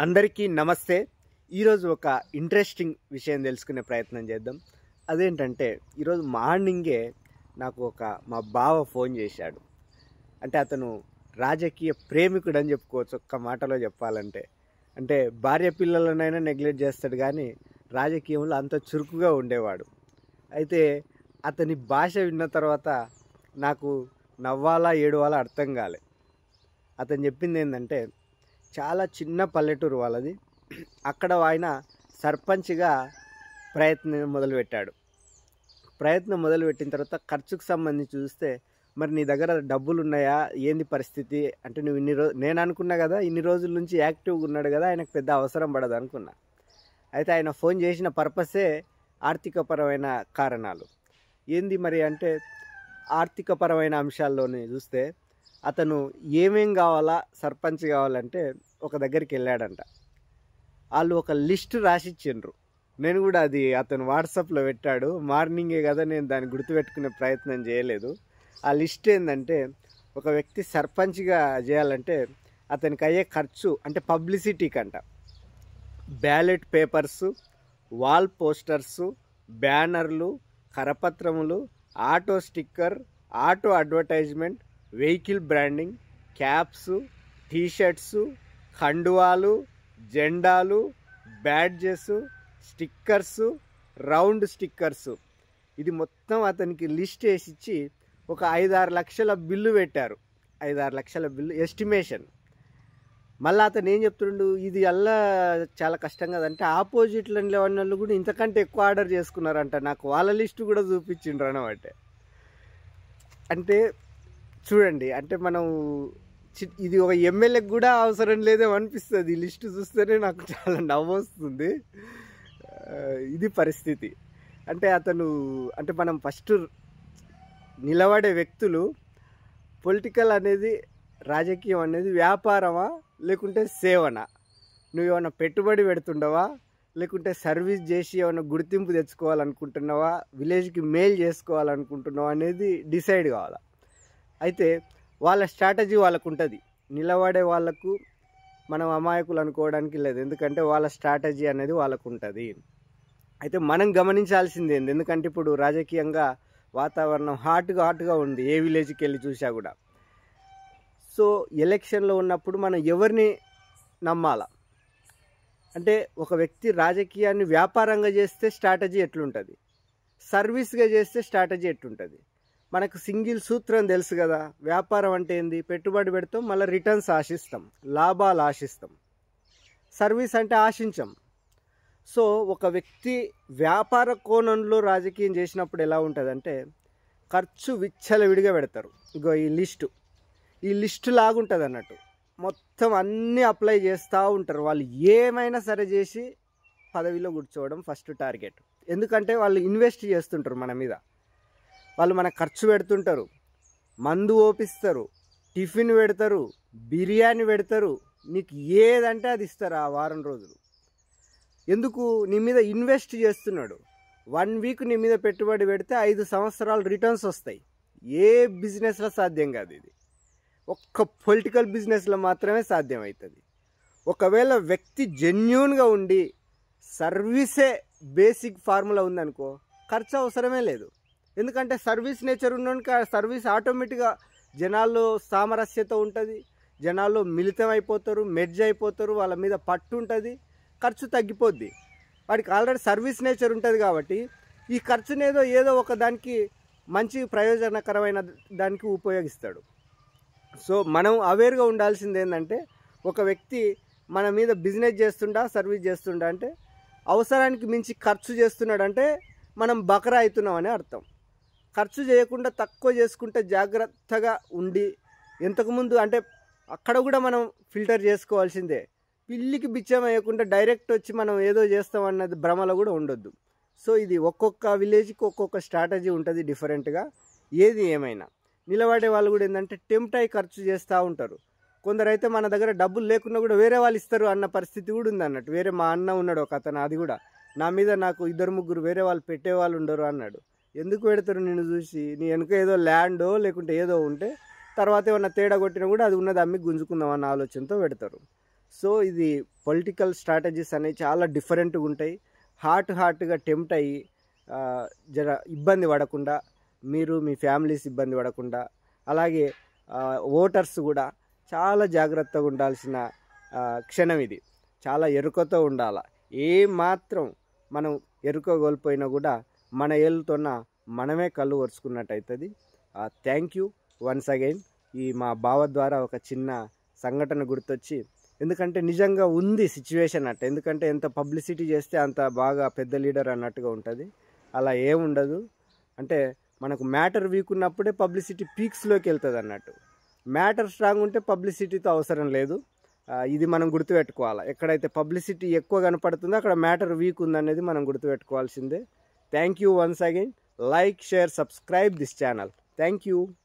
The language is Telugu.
అందరికీ నమస్తే. ఈరోజు ఒక ఇంట్రెస్టింగ్ విషయం తెలుసుకునే ప్రయత్నం చేద్దాం. అదేంటంటే ఈరోజు మార్నింగే నాకు మా బావ ఫోన్ చేశాడు. అంటే అతను రాజకీయ ప్రేమికుడు అని చెప్పుకోవచ్చు ఒక్క మాటలో చెప్పాలంటే. అంటే భార్య పిల్లలనైనా నెగ్లెక్ట్ చేస్తాడు కానీ రాజకీయంలో అంత చురుకుగా ఉండేవాడు. అయితే అతని భాష విన్న తర్వాత నాకు నవ్వాలా ఏడవాలా అర్థం కాలే. అతను చెప్పింది ఏంటంటే చాలా చిన్న పల్లెటూరు వాళ్ళది. అక్కడ ఆయన సర్పంచ్గా ప్రయత్నం మొదలుపెట్టిన తర్వాత ఖర్చుకు సంబంధించి చూస్తే, మరి నీ దగ్గర డబ్బులు ఉన్నాయా, ఏంది పరిస్థితి అంటే, నువ్వు నేను అనుకున్నా కదా ఇన్ని రోజుల నుంచి యాక్టివ్గా ఉన్నాడు కదా, ఆయనకు పెద్ద అవసరం పడదు అనుకున్నా. అయితే ఆయన ఫోన్ చేసిన పర్పసే ఆర్థికపరమైన కారణాలు. ఏంది మరి అంటే, ఆర్థికపరమైన అంశాల్లోనే చూస్తే అతను ఏమేం కావాలా సర్పంచ్ కావాలంటే ఒక దగ్గరికి వెళ్ళాడంట. వాళ్ళు ఒక లిస్ట్ రాసిచ్చిండ్రు. నేను కూడా అది అతను వాట్సాప్లో పెట్టాడు. మార్నింగే కదా, నేను దాన్ని గుర్తుపెట్టుకునే ప్రయత్నం చేయలేదు. ఆ లిస్ట్ ఏంటంటే, ఒక వ్యక్తి సర్పంచ్గా చేయాలంటే అతనికి అయ్యే ఖర్చు అంటే పబ్లిసిటీకి అంట, బ్యాలెట్ పేపర్సు, వాల్ పోస్టర్సు, బ్యానర్లు, కరపత్రములు, auto sticker, auto advertisement, vehicle branding, caps, T-shirts, కండువాలు, జెండాలు, బ్యాడ్జెస్, స్టిక్కర్సు, రౌండ్ స్టిక్కర్సు, ఇది మొత్తం అతనికి లిస్ట్ వేసిచ్చి ఒక 5-6 లక్షల బిల్లు పెట్టారు. 5-6 లక్షల బిల్లు ఎస్టిమేషన్. మళ్ళీ అతను ఏం చెప్తుండు, ఇది అలా చాలా కష్టం కదంటే ఆపోజిట్లో వాళ్ళు కూడా ఇంతకంటే ఎక్కువ ఆర్డర్ చేసుకున్నారంట. నాకు వాళ్ళ లిస్టు కూడా చూపించిండ్రు అనమాట. అంటే చూడండి, అంటే మనం ఇది ఒక ఎమ్మెల్యేకి కూడా అవసరం లేదేమో అనిపిస్తుంది. ఈ లిస్టు చూస్తేనే నాకు చాలా నవ్వు వస్తుంది. ఇది పరిస్థితి. అంటే మనం ఫస్ట్ నిలబడే వ్యక్తులు, పొలిటికల్ అనేది, రాజకీయం అనేది వ్యాపారమా లేకుంటే సేవనా? నువ్వు ఏమైనా పెట్టుబడి పెడుతుండవా లేకుంటే సర్వీస్ చేసి ఏమైనా గుర్తింపు తెచ్చుకోవాలనుకుంటున్నావా, విలేజ్కి మెయిల్ చేసుకోవాలనుకుంటున్నావా అనేది డిసైడ్ కావాలా. అయితే వాళ్ళ స్ట్రాటజీ వాళ్ళకు ఉంటుంది. నిలబడే వాళ్ళకు మనం అమాయకులు అనుకోవడానికి లేదు, ఎందుకంటే వాళ్ళ స్ట్రాటజీ అనేది వాళ్ళకు ఉంటుంది. అయితే మనం గమనించాల్సింది ఏంది, ఎందుకంటే ఇప్పుడు రాజకీయంగా వాతావరణం హాట్గా ఉంది ఏ విలేజ్కి వెళ్ళి చూసా కూడా. సో ఎలక్షన్లో ఉన్నప్పుడు మనం ఎవరిని నమ్మాలా అంటే, ఒక వ్యక్తి రాజకీయాన్ని వ్యాపారంగా చేస్తే స్ట్రాటజీ ఎట్లుంటుంది, సర్వీస్గా చేస్తే స్ట్రాటజీ ఎట్లుంటుంది. మనకు సింగిల్ సూత్రం తెలుసు కదా, వ్యాపారం అంటే ఏంది, పెట్టుబడి పెడతాం, మళ్ళీ రిటర్న్స్ ఆశిస్తాం, లాభాలు ఆశిస్తాం. సర్వీస్ అంటే ఆశించం. సో ఒక వ్యక్తి వ్యాపార కోణంలో రాజకీయం చేసినప్పుడు ఎలా ఉంటుందంటే, ఖర్చు విచ్చలవిడిగా పెడతారు. ఇగో ఈ లిస్టు లాగుంటుంది అన్నట్టు. మొత్తం అన్నీ అప్లై చేస్తూ ఉంటారు. వాళ్ళు ఏమైనా సరే చేసి పదవిలో కూర్చోవడం ఫస్ట్ టార్గెట్. ఎందుకంటే వాళ్ళు ఇన్వెస్ట్ చేస్తుంటారు మన మీద. వాళ్ళు మన ఖర్చు పెడుతుంటారు, మందు ఓపిస్తారు, టిఫిన్ పెడతారు, బిర్యానీ పెడతారు, నీకు ఏదంటే అది ఇస్తారు ఆ వారం రోజులు. ఎందుకు? నీ మీద ఇన్వెస్ట్ చేస్తున్నాడు. 1 వీక్ నీ మీద పెట్టుబడి పెడితే 5 సంవత్సరాలు రిటర్న్స్ వస్తాయి. ఏ బిజినెస్లో సాధ్యం కాదు ఇది, ఒక్క పొలిటికల్ బిజినెస్లో మాత్రమే సాధ్యమవుతుంది. ఒకవేళ వ్యక్తి జెన్యూన్గా ఉండి సర్వీసే బేసిక్ ఫార్ములా ఉందనుకో, ఖర్చు అవసరమే లేదు. ఎందుకంటే సర్వీస్ నేచర్ ఉన్నోనికి సర్వీస్ ఆటోమేటిక్గా జనాల్లో సామరస్యత ఉంటుంది, జనాల్లో మిళితం అయిపోతారు, మెర్జ్ అయిపోతారు, వాళ్ళ మీద పట్టు ఉంటుంది, ఖర్చు తగ్గిపోద్ది. వాడికి ఆల్రెడీ సర్వీస్ నేచర్ ఉంటుంది కాబట్టి ఈ ఖర్చునేదో ఏదో ఒక దానికి మంచి ప్రయోజనకరమైన దానికి ఉపయోగిస్తాడు. సో మనం అవేర్గా ఉండాల్సింది ఏంటంటే, ఒక వ్యక్తి మన మీద బిజినెస్ చేస్తుండా సర్వీస్ చేస్తుండా అంటే, అవసరానికి మించి ఖర్చు చేస్తున్నాడంటే మనం బకరా అవుతున్నామని అర్థం. ఖర్చు చేయకుండా తక్కువ చేసుకుంటే జాగ్రత్తగా ఉండి, ఇంతకుముందు అంటే అక్కడ కూడా మనం ఫిల్టర్ చేసుకోవాల్సిందే. పిల్లికి బిచ్చం వేయకుండా డైరెక్ట్ వచ్చి మనం ఏదో చేస్తామన్నది భ్రమలో కూడా ఉండొద్దు. సో ఇది ఒక్కొక్క విలేజ్కి ఒక్కొక్క స్ట్రాటజీ ఉంటుంది డిఫరెంట్గా. ఏది ఏమైనా నిలబడే వాళ్ళు కూడా ఏంటంటే టెంప్ట్ అయి ఖర్చు చేస్తూ ఉంటారు. కొందరైతే మన దగ్గర డబ్బులు లేకున్నా కూడా వేరే వాళ్ళు ఇస్తారు అన్న పరిస్థితి కూడా ఉంది అన్నట్టు. వేరే మా అన్న ఉన్నాడు ఒక అతను, అది కూడా నా మీద నాకు 2-3 వేరే వాళ్ళు పెట్టేవాళ్ళు ఉండరు అన్నాడు. ఎందుకు పెడతారు నిన్ను చూసి, నీ వెనుక ఏదో ల్యాండో లేకుంటే ఏదో ఉంటే తర్వాత ఏమన్నా తేడా కొట్టినా కూడా అది ఉన్నది అమ్మి గుంజుకుందాం అన్న ఆలోచనతో పెడతారు. సో ఇది పొలిటికల్ స్ట్రాటజీస్ అనేవి చాలా డిఫరెంట్గా ఉంటాయి. హార్ట్గా టెంప్ట్ అయ్యి జర ఇబ్బంది పడకుండా, మీరు మీ ఫ్యామిలీస్ ఇబ్బంది పడకుండా, అలాగే ఓటర్స్ కూడా చాలా జాగ్రత్తగా ఉండాల్సిన క్షణం ఇది. చాలా ఎరుకతో ఉండాలి. ఏ మాత్రం మనం ఎరుక కోల్పోయినా కూడా మన ఏళ్ళతోన మనమే కళ్ళు ఒరుచుకున్నట్టు అవుతుంది. Thank you once again. ఈ మా బావ ద్వారా ఒక చిన్న సంఘటన గుర్తొచ్చి, ఎందుకంటే నిజంగా ఉంది సిచ్యువేషన్ అట్ట. ఎందుకంటే ఎంత పబ్లిసిటీ చేస్తే అంత బాగా పెద్ద లీడర్ అన్నట్టుగా ఉంటుంది. అలా ఏముండదు. అంటే మనకు మ్యాటర్ వీక్ ఉన్నప్పుడే పబ్లిసిటీ పీక్స్లోకి వెళ్తుంది అన్నట్టు. మ్యాటర్ స్ట్రాంగ్ ఉంటే పబ్లిసిటీతో అవసరం లేదు. ఇది మనం గుర్తుపెట్టుకోవాలి. ఎక్కడైతే పబ్లిసిటీ ఎక్కువ కనపడుతుందో అక్కడ మ్యాటర్ వీక్ ఉందనేది మనం గుర్తుపెట్టుకోవాల్సిందే. Thank you once again. Like, share, subscribe this channel. Thank you.